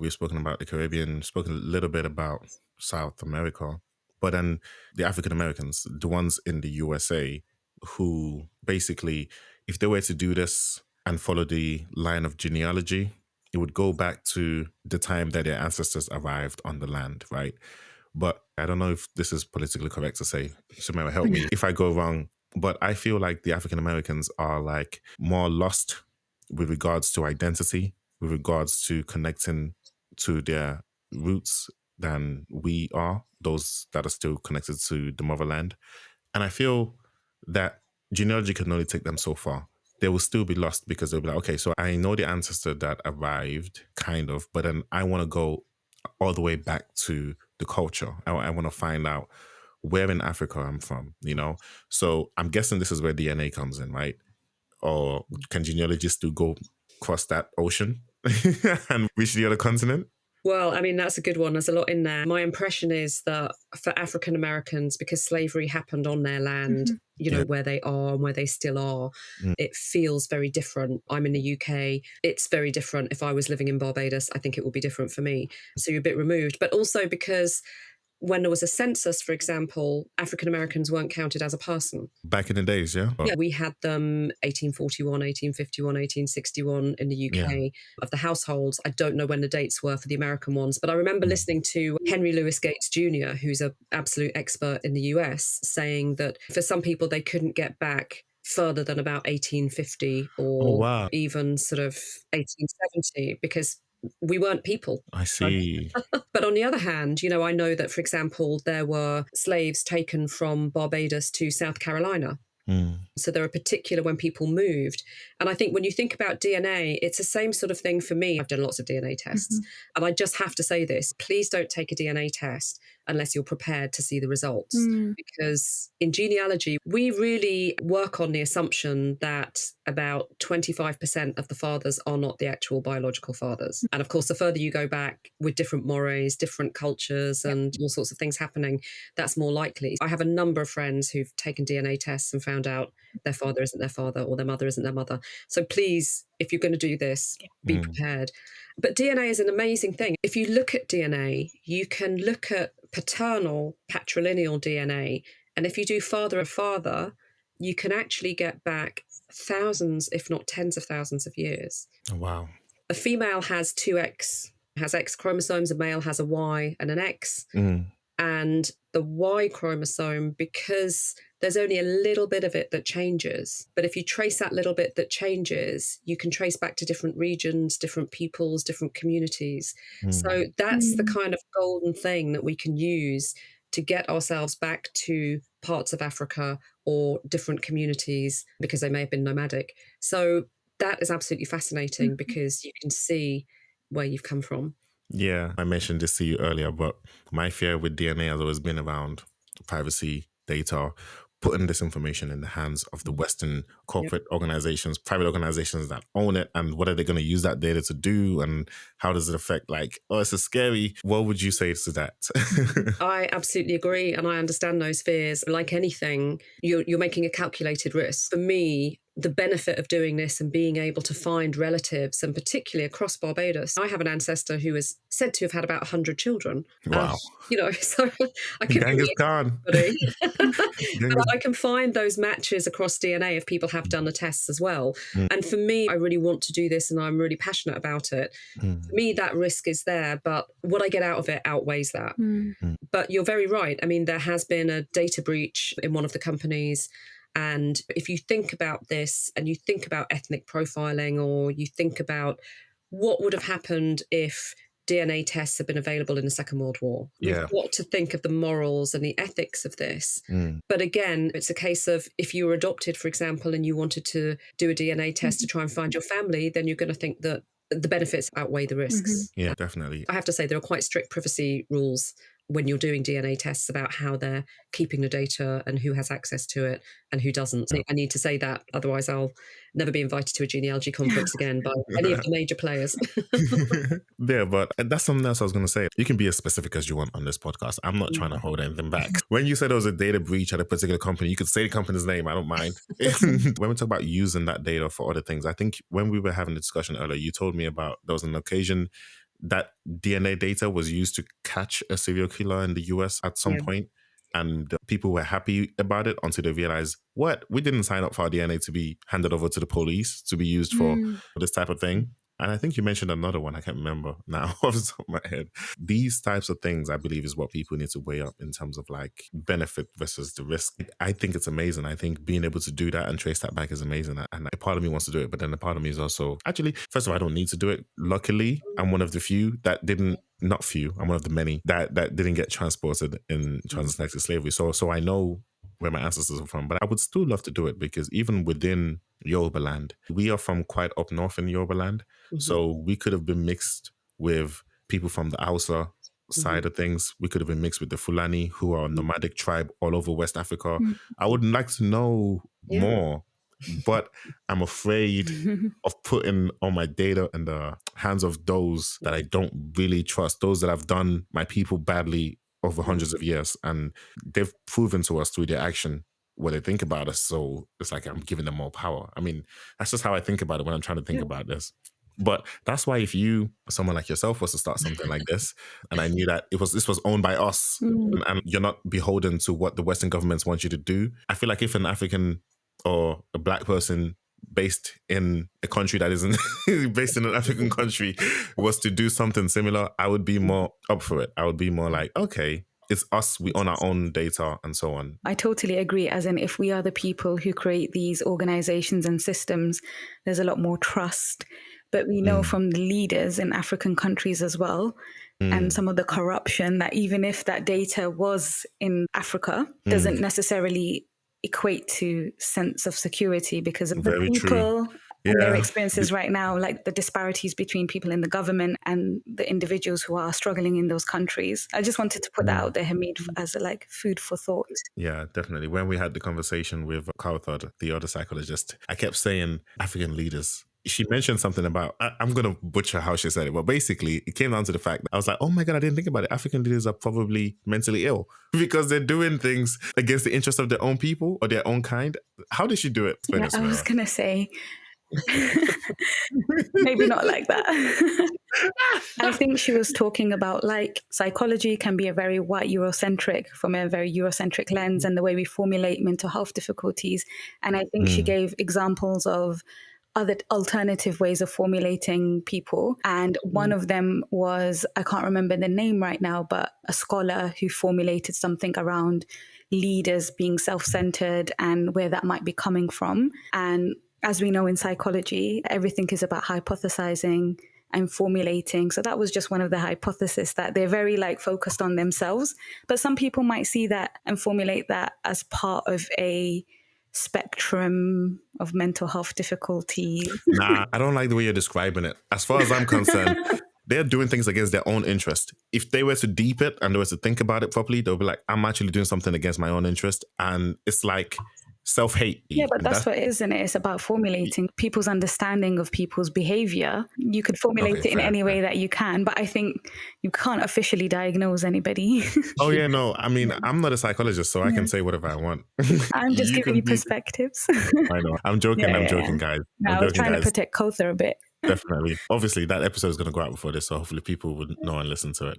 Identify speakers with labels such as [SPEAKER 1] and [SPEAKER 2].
[SPEAKER 1] We've spoken about the Caribbean, spoken a little bit about South America, but then the African Americans, the ones in the USA, who basically, if they were to do this and follow the line of genealogy, it would go back to the time that their ancestors arrived on the land, right? But I don't know if this is politically correct to say. Shamira, help me if I go wrong. But I feel like the African Americans are like more lost with regards to identity, with regards to connecting to their roots than we are, those that are still connected to the motherland. And I feel that genealogy can only take them so far. They will still be lost because they'll be like, okay, so I know the ancestor that arrived, kind of, but then I want to go all the way back to the culture. I want to find out where in Africa I'm from, you know? So I'm guessing this is where DNA comes in, right? Or can genealogists still go cross that ocean and reach the other continent?
[SPEAKER 2] Well, I mean, that's a good one. There's a lot in there. My impression is that for African Americans, because slavery happened on their land, you know, where they are and where they still are, it feels very different. I'm in the UK. It's very different. If I was living in Barbados, I think it would be different for me. So you're a bit removed. But also because when there was a census, for example, African Americans weren't counted as a person.
[SPEAKER 1] Back in the days, yeah?
[SPEAKER 2] Yeah, we had them 1841, 1851, 1861 in the UK of the households. I don't know when the dates were for the American ones, but I remember listening to Henry Louis Gates Jr., who's an absolute expert in the US, saying that for some people, they couldn't get back further than about 1850 or even sort of 1870 because we weren't people.
[SPEAKER 1] I see.
[SPEAKER 2] But on the other hand, you know, I know that, for example, there were slaves taken from Barbados to South Carolina. So there are particular when people moved. And I think when you think about DNA, it's the same sort of thing for me. I've done lots of DNA tests. And I just have to say this, please don't take a DNA test unless you're prepared to see the results. Because in genealogy, we really work on the assumption that about 25% of the fathers are not the actual biological fathers. And of course, the further you go back with different mores, different cultures and all sorts of things happening, that's more likely. I have a number of friends who've taken DNA tests and found out their father isn't their father or their mother isn't their mother. So please, if you're going to do this, be prepared. But DNA is an amazing thing. If you look at DNA, you can look at paternal, patrilineal DNA. And if you do father of father, you can actually get back thousands, if not tens of thousands of years.
[SPEAKER 1] Oh, wow.
[SPEAKER 2] A female has two X, has X chromosomes, a male has a Y and an X. And the Y chromosome, because there's only a little bit of it that changes. But if you trace that little bit that changes, you can trace back to different regions, different peoples, different communities. So that's the kind of golden thing that we can use to get ourselves back to parts of Africa or different communities because they may have been nomadic. So that is absolutely fascinating because you can see where you've come from.
[SPEAKER 1] Yeah, I mentioned this to you earlier, but my fear with DNA has always been around privacy, data, putting this information in the hands of the Western corporate organizations, private organizations that own it, and what are they going to use that data to do, and how does it affect, like, oh, it's so scary. What would you say to that?
[SPEAKER 2] I absolutely agree, and I understand those fears. Like anything, you're making a calculated risk. For me, the benefit of doing this and being able to find relatives, and particularly across Barbados, I have an ancestor who is said to have had about 100 children.
[SPEAKER 1] Wow.
[SPEAKER 2] You know, so I could
[SPEAKER 1] Genghis Khan.
[SPEAKER 2] But I can find those matches across DNA if people have done the tests as well. And for me, I really want to do this and I'm really passionate about it. For me, that risk is there, but what I get out of it outweighs that. But you're very right. I mean, there has been a data breach in one of the companies. And if you think about this and you think about ethnic profiling, or you think about what would have happened if DNA tests had been available in the Second World War, you've got to think of the morals and the ethics of this. But again, it's a case of if you were adopted, for example, and you wanted to do a DNA test to try and find your family, then you're going to think that the benefits outweigh the risks.
[SPEAKER 1] Yeah, definitely.
[SPEAKER 2] I have to say there are quite strict privacy rules when you're doing DNA tests about how they're keeping the data and who has access to it and who doesn't. I need to say that, otherwise I'll never be invited to a genealogy conference again by any of the major players.
[SPEAKER 1] Yeah, but that's something else I was going to say. You can be as specific as you want on this podcast. I'm not trying to hold anything back. When you said there was a data breach at a particular company, you could say the company's name. I don't mind. When we talk about using that data for other things, I think when we were having the discussion earlier, you told me about there was an occasion that DNA data was used to catch a serial killer in the US at some point, and people were happy about it until they realized, what? We didn't sign up for our DNA to be handed over to the police to be used for this type of thing. And I think you mentioned another one. I can't remember now off the top of my head. These types of things, I believe, is what people need to weigh up in terms of like benefit versus the risk. I think it's amazing. I think being able to do that and trace that back is amazing. And a part of me wants to do it, but then a part of me is also, actually, first of all, I don't need to do it. Luckily, I'm one of the few that didn't, not few, I'm one of the many that didn't get transported in transatlantic slavery. So I know where my ancestors are from, but I would still love to do it because even within Yoruba land, we are from quite up north in Yoruba land. So we could have been mixed with people from the Hausa side of things. We could have been mixed with the Fulani, who are a nomadic tribe all over West Africa. I would like to know more, but I'm afraid of putting all my data in the hands of those that I don't really trust, those that have done my people badly over hundreds of years. And they've proven to us through their action what they think about us. So it's like I'm giving them more power. I mean, that's just how I think about it when I'm trying to think about this. But that's why if you, someone like yourself, was to start something like this, and I knew that this was owned by us, and you're not beholden to what the Western governments want you to do, I feel like if an African or a Black person based in a country that isn't based in an African country was to do something similar, I would be more up for it. I would be more like, okay, it's us, we own our own data and so on.
[SPEAKER 3] I totally agree. As in, if we are the people who create these organizations and systems, there's a lot more trust. But we know from the leaders in African countries as well, and some of the corruption, that even if that data was in Africa, doesn't necessarily equate to sense of security because of the people and their experiences right now, like the disparities between people in the government and the individuals who are struggling in those countries. I just wanted to put that out there, Hamid, as like food for thought.
[SPEAKER 1] Yeah, definitely. When we had the conversation with Kawthod, the other psychologist, I kept saying African leaders. She mentioned something about, I'm going to butcher how she said it, but basically it came down to the fact that I was like, oh my God, I didn't think about it. African leaders are probably mentally ill because they're doing things against the interests of their own people or their own kind. How did she do it?
[SPEAKER 3] Yeah, I was going to say, maybe not like that. I think she was talking about like psychology can be a very white Eurocentric, from a very Eurocentric lens, and the way we formulate mental health difficulties. And I think she gave examples of other alternative ways of formulating people. And one of them was, I can't remember the name right now, but a scholar who formulated something around leaders being self-centered and where that might be coming from. And as we know in psychology, everything is about hypothesizing and formulating. So that was just one of the hypotheses, that they're very like focused on themselves. But some people might see that and formulate that as part of a spectrum of mental health difficulties.
[SPEAKER 1] Nah, I don't like the way you're describing it. As far as I'm concerned, they're doing things against their own interest. If they were to deep it and they were to think about it properly, they'll be like, I'm actually doing something against my own interest. And it's like self-hate.
[SPEAKER 3] Yeah, but that's what it is, isn't it? It's about formulating people's understanding of people's behavior. You could formulate it in any way that you can, but I think you can't officially diagnose anybody.
[SPEAKER 1] Oh yeah, no. I mean, I'm not a psychologist, so I can say whatever I want.
[SPEAKER 3] I'm just giving you perspectives.
[SPEAKER 1] I know. I'm joking, guys.
[SPEAKER 3] No, I was trying to protect Kotha a bit.
[SPEAKER 1] Definitely. Obviously, that episode is going to go out before this, so hopefully people would know and listen to it.